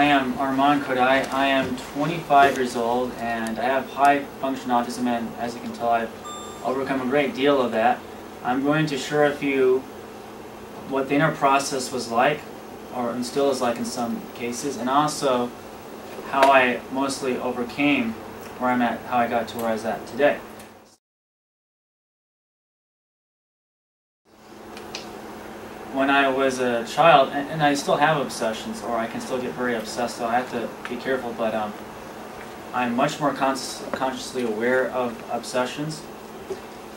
I am Arman Khodaei. I am 25 years old and I have high function autism, and as you can tell, I've overcome a great deal of that. I'm going to share with you what the inner process was like, or and still is like in some cases, and also how I mostly overcame where I'm at, how I got to where I was at today. When I was a child, and I still have obsessions, or I can still get very obsessed, so I have to be careful, but I'm much more consciously aware of obsessions.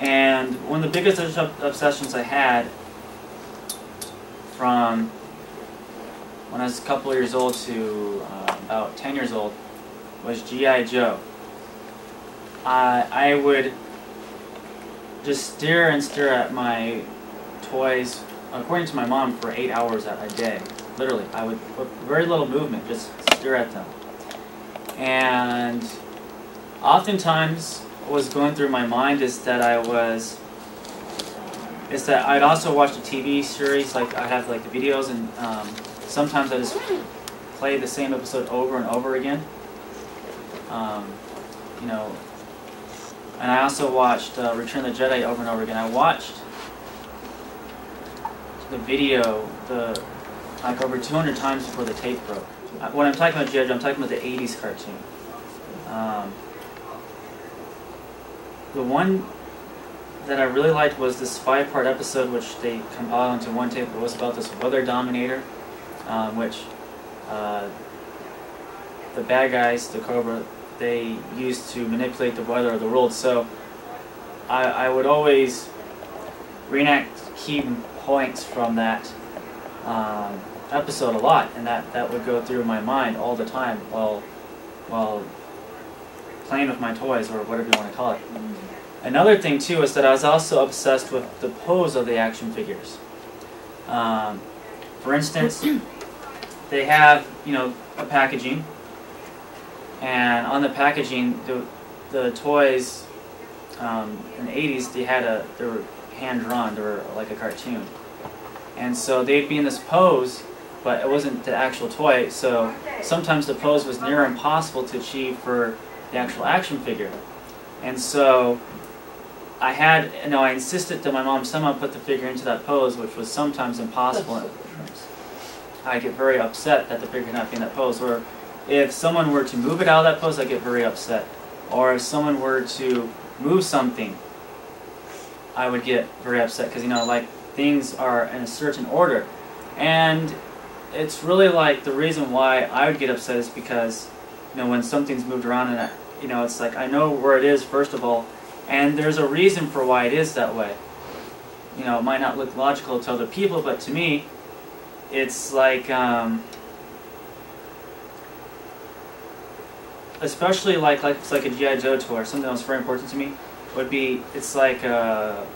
And one of the biggest obsessions I had from when I was a couple of years old to about 10 years old was G.I. Joe. I would just stare and stare at my toys, according to my mom, for 8 hours a day. Literally, I would, with very little movement, just stare at them. And oftentimes, what was going through my mind is that I'd also watch the TV series, like I'd have like the videos, and sometimes I just play the same episode over and over again. You know, and I also watched Return of the Jedi over and over again. I watched the video like over 200 times before the tape broke. When I'm talking about G.I. Joe, I'm talking about the 80s cartoon. The one that I really liked was this 5-part episode which they compiled into one tape. It was about this weather dominator, which the bad guys, the Cobra, they used to manipulate the weather of the world. So I would always reenact key points from that episode a lot, and that would go through my mind all the time while playing with my toys, or whatever you want to call it. Another thing too is that I was also obsessed with the pose of the action figures. For instance, they have, you know, a packaging, and on the packaging, the toys in the 80s, they were hand drawn, they were like a cartoon, and so they'd be in this pose, but it wasn't the actual toy. So sometimes the pose was near impossible to achieve for the actual action figure, and so I insisted that my mom somehow put the figure into that pose, which was sometimes impossible. I get very upset that the figure could not be in that pose. Or if someone were to move it out of that pose, I get very upset. Or if someone were to move something, I would get very upset, because, you know, like, things are in a certain order. And it's really like the reason why I would get upset is because, you know, when something's moved around, and you know, it's like I know where it is, first of all, and there's a reason for why it is that way. You know, it might not look logical to other people, but to me, it's like, especially like it's like a G.I. Joe toy, or something that was very important to me, would be, it's like an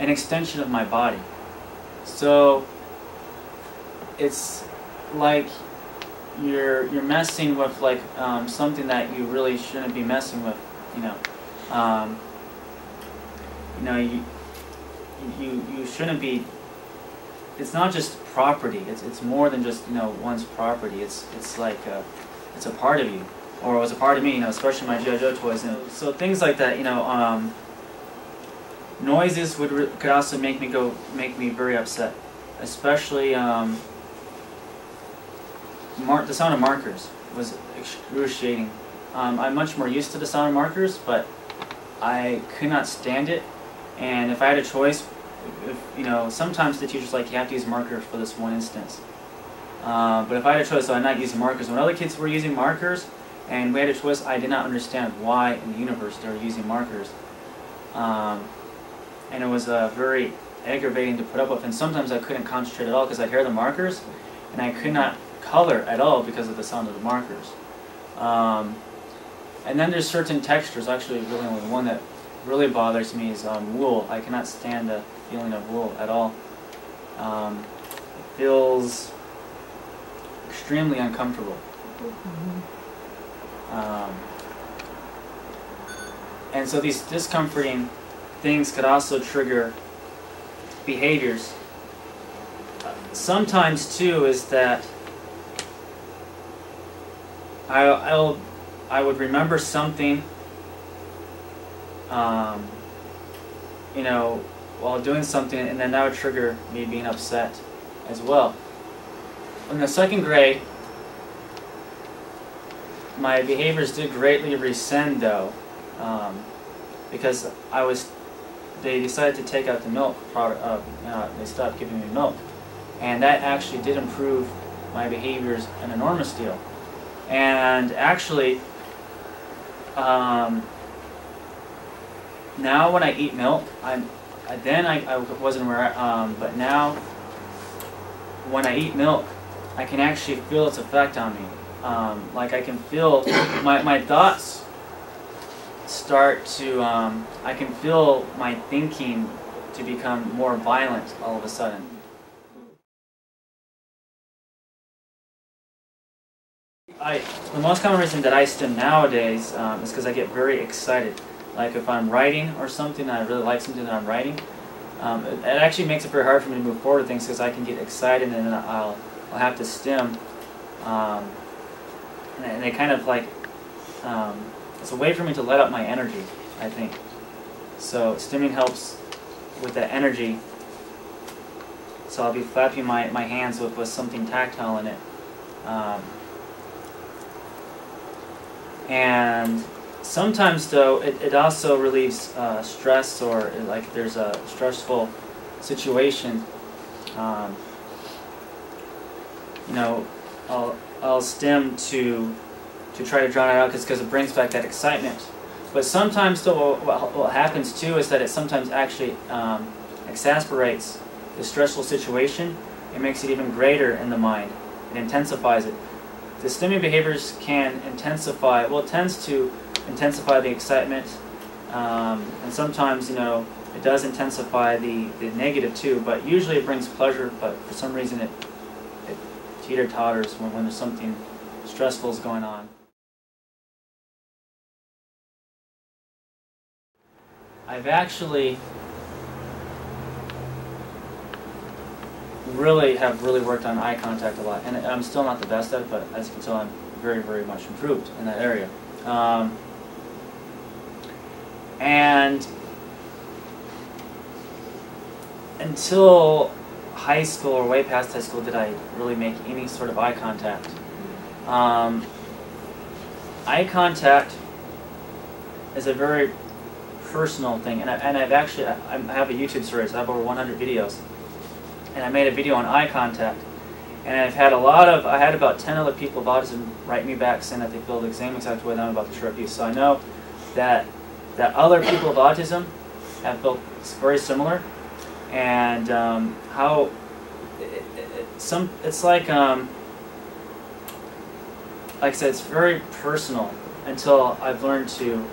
extension of my body. So it's like you're messing with like something that you really shouldn't be messing with. You know, you shouldn't be. It's not just property. It's more than just, you know, one's property. It's like it's a part of you, or it was a part of me. You know, especially my G.I. Joe toys. And so things like that. You know, noises could also make me very upset, especially the sound of markers was excruciating. I'm much more used to the sound of markers, but I could not stand it. And if I had a choice, you know, sometimes the teacher's like, you have to use markers for this one instance. But if I had a choice, I'd not using markers. When other kids were using markers and we had a choice, I did not understand why in the universe they were using markers. And it was very aggravating to put up with. And sometimes I couldn't concentrate at all because I'd hear the markers and I could not color at all because of the sound of the markers. And then there's certain textures. Actually, really only one that really bothers me is wool. I cannot stand the feeling of wool at all. It feels extremely uncomfortable. And so these discomforting things could also trigger behaviors. Sometimes too is that I would remember something, you know, while doing something, and then that would trigger me being upset as well. In the second grade, my behaviors did greatly rescind, though, because they decided to take out the milk product. They stopped giving me milk, and that actually did improve my behaviors an enormous deal. And actually, now when I eat milk, I wasn't aware, but now when I eat milk, I can actually feel its effect on me. Like I can feel my thoughts start to, I can feel my thinking to become more violent all of a sudden. The most common reason that I stim nowadays is because I get very excited. Like if I'm writing or something, and I really like something that I'm writing, it actually makes it very hard for me to move forward with things because I can get excited and then I'll have to stim. And they kind of like, it's a way for me to let out my energy, I think. So stimming helps with that energy. So I'll be flapping my hands with something tactile in it. And sometimes, though, it also relieves stress, or like there's a stressful situation. You know, I'll stim to try to drown it out because it brings back that excitement. But sometimes, though, what happens too is that it sometimes actually exasperates the stressful situation. It makes it even greater in the mind. It intensifies it. The stimming behaviors can intensify, well, it tends to intensify the excitement, and sometimes, you know, it does intensify the negative too, but usually it brings pleasure, but for some reason it teeter-totters when there's something stressful is going on. I've actually really worked on eye contact a lot, and I'm still not the best at it, but as you can tell, I'm very much improved in that area. And until high school or way past high school did I really make any sort of eye contact. Eye contact is a very personal thing, and I have a YouTube series. I have over 100 videos, and I made a video on eye contact, and I had about 10 other people with autism write me back saying that they feel the same exact way that I'm about to share with you. So I know that other people with autism have felt very similar, and how it's like I said, it's very personal until I've learned to.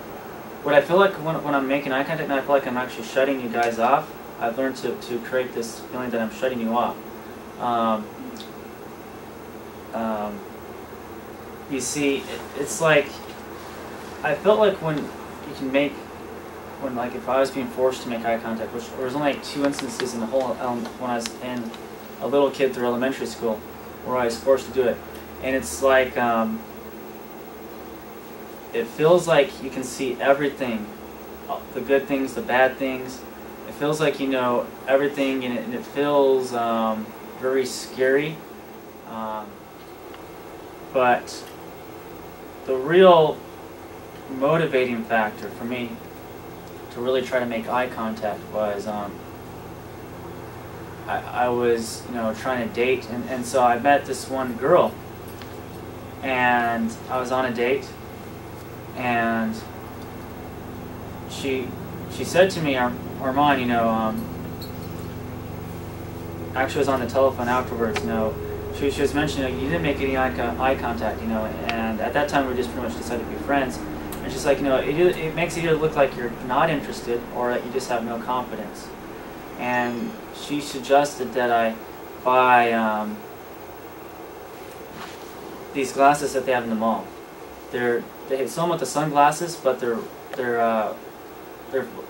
What I feel like when I'm making eye contact, and I feel like I'm actually shutting you guys off, I've learned to create this feeling that I'm shutting you off. You see, it's like, I felt like when like if I was being forced to make eye contact, which there was only like 2 instances in the whole, when I was a little kid through elementary school, where I was forced to do it. And it's like, it feels like you can see everything, the good things, the bad things. It feels like you know everything, and it feels very scary. But the real motivating factor for me to really try to make eye contact was I was, you know, trying to date, and so I met this one girl, and I was on a date, and she said to me, Arman, you know, actually I was on the telephone afterwards, you know, she was mentioning, like, you didn't make any eye contact, you know, and at that time we just pretty much decided to be friends. And she's like, you know, it makes it either look like you're not interested or that you just have no confidence. And she suggested that I buy these glasses that they have in the mall. They sell them with the sunglasses, but they're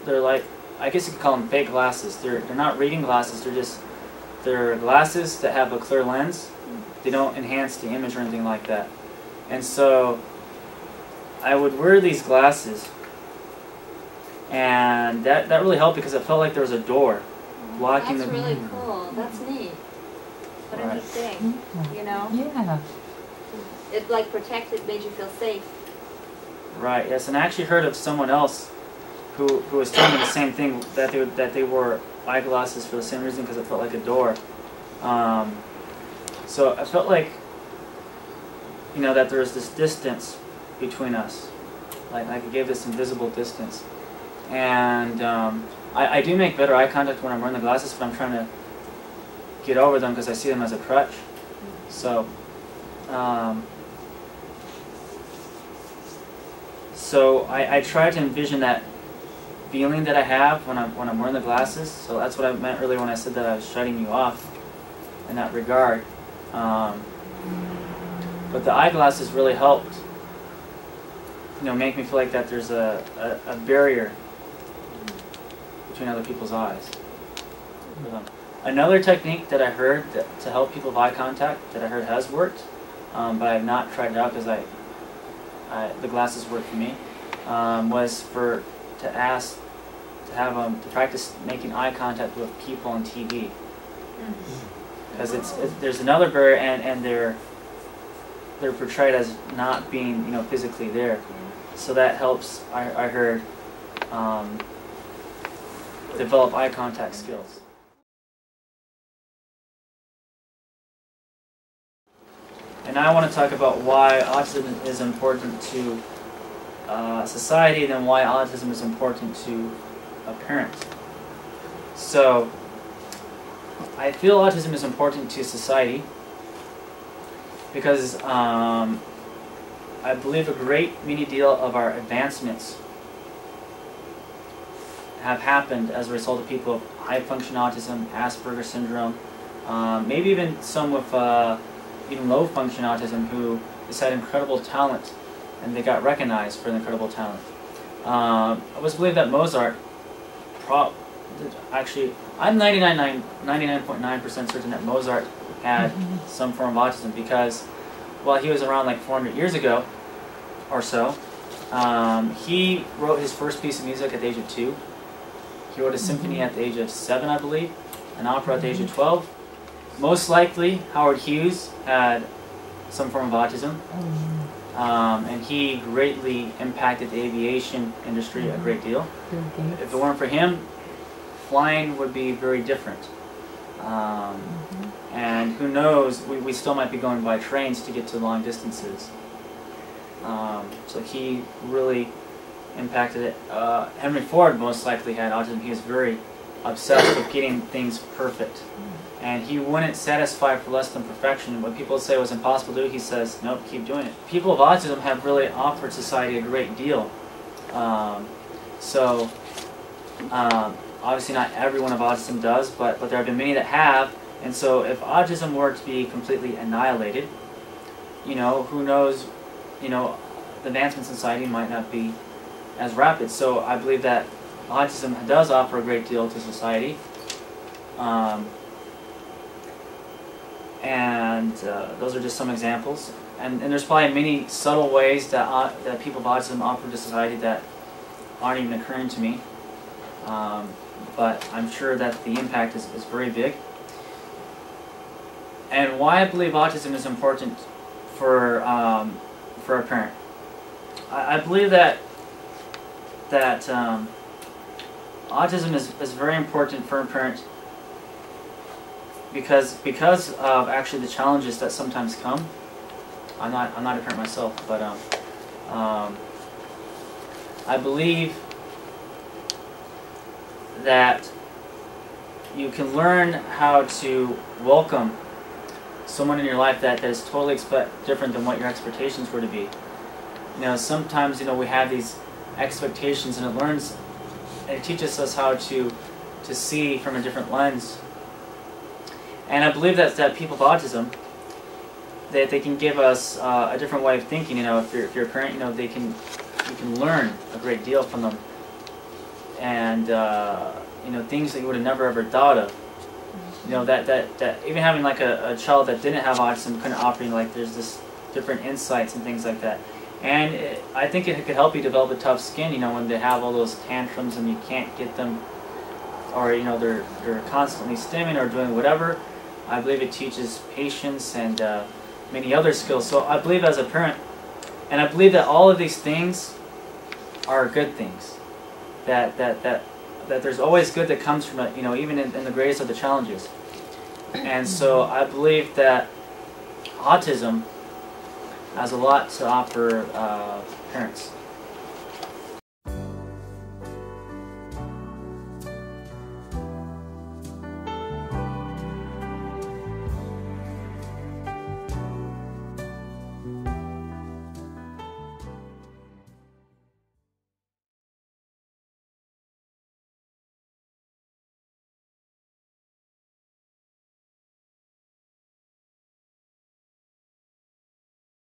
like, I guess you could call them fake glasses. They're not reading glasses. They're glasses that have a clear lens. They don't enhance the image or anything like that. And so I would wear these glasses, and that really helped because it felt like there was a door blocking That's the... really cool. That's neat. What a neat thing, you know? Yeah. It like protected, made you feel safe. Right, yes, and I actually heard of someone else who was telling me the same thing, that they wore eyeglasses for the same reason, because it felt like a door. So I felt like, you know, that there was this distance between us, like it gave this invisible distance. And I do make better eye contact when I'm wearing the glasses, but I'm trying to get over them because I see them as a crutch. So, I try to envision that feeling that I have when I'm wearing the glasses. So that's what I meant earlier when I said that I was shutting you off in that regard. But the eyeglasses really helped, you know, make me feel like that there's a barrier between other people's eyes. Another technique that I heard to help people with eye contact that I heard has worked, but I have not tried it out because the glasses work for me, was to practice making eye contact with people on TV, because there's another barrier, and they're portrayed as not being, you know, physically there, so that helps. I heard develop eye contact skills. And now I want to talk about why autism is important to society, and then why autism is important to a parent. So, I feel autism is important to society because I believe a great many deal of our advancements have happened as a result of people with high function autism, Asperger's syndrome, maybe even some with even low function autism who just had incredible talent, and they got recognized for the incredible talent. I always believe that Mozart, actually, I'm 99.9% certain that Mozart had some form of autism, because while he was around like 400 years ago or so, he wrote his first piece of music at the age of 2. He wrote a symphony at the age of 7, I believe, an opera at the age of 12. Most likely, Howard Hughes had some form of autism, and he greatly impacted the aviation industry a great deal. If it weren't for him, flying would be very different. And who knows, we still might be going by trains to get to long distances. So he really impacted it. Henry Ford most likely had autism. He was very obsessed with getting things perfect. And he wouldn't settle for less than perfection. When people say it was impossible to do, he says, nope, keep doing it. People with autism have really offered society a great deal. Obviously not everyone with autism does, but there have been many that have. And so if autism were to be completely annihilated, you know, who knows, you know, the advancements in society might not be as rapid. So I believe that autism does offer a great deal to society. Those are just some examples. And there's probably many subtle ways that people with autism offer to society that aren't even occurring to me. But I'm sure that the impact is very big. And why I believe autism is important for a parent. I believe that autism is very important for a parent because of actually the challenges that sometimes come. I'm not a parent myself, but I believe that you can learn how to welcome someone in your life that is totally different than what your expectations were to be. You know, sometimes, you know, we have these expectations, and it teaches us how to see from a different lens. And I believe that people with autism, that they can give us a different way of thinking. You know, if you're a parent, you know, you can learn a great deal from them, and you know, things that you would have never ever thought of. You know, that even having like a child that didn't have autism couldn't offer you, like, there's this different insights and things like that. And I think it could help you develop a tough skin, you know, when they have all those tantrums and you can't get them, or, you know, they're constantly stimming or doing whatever. I believe it teaches patience and many other skills. So I believe as a parent, and I believe that all of these things are good things. That there's always good that comes from it, you know, even in the greatest of the challenges. And so I believe that autism has a lot to offer parents.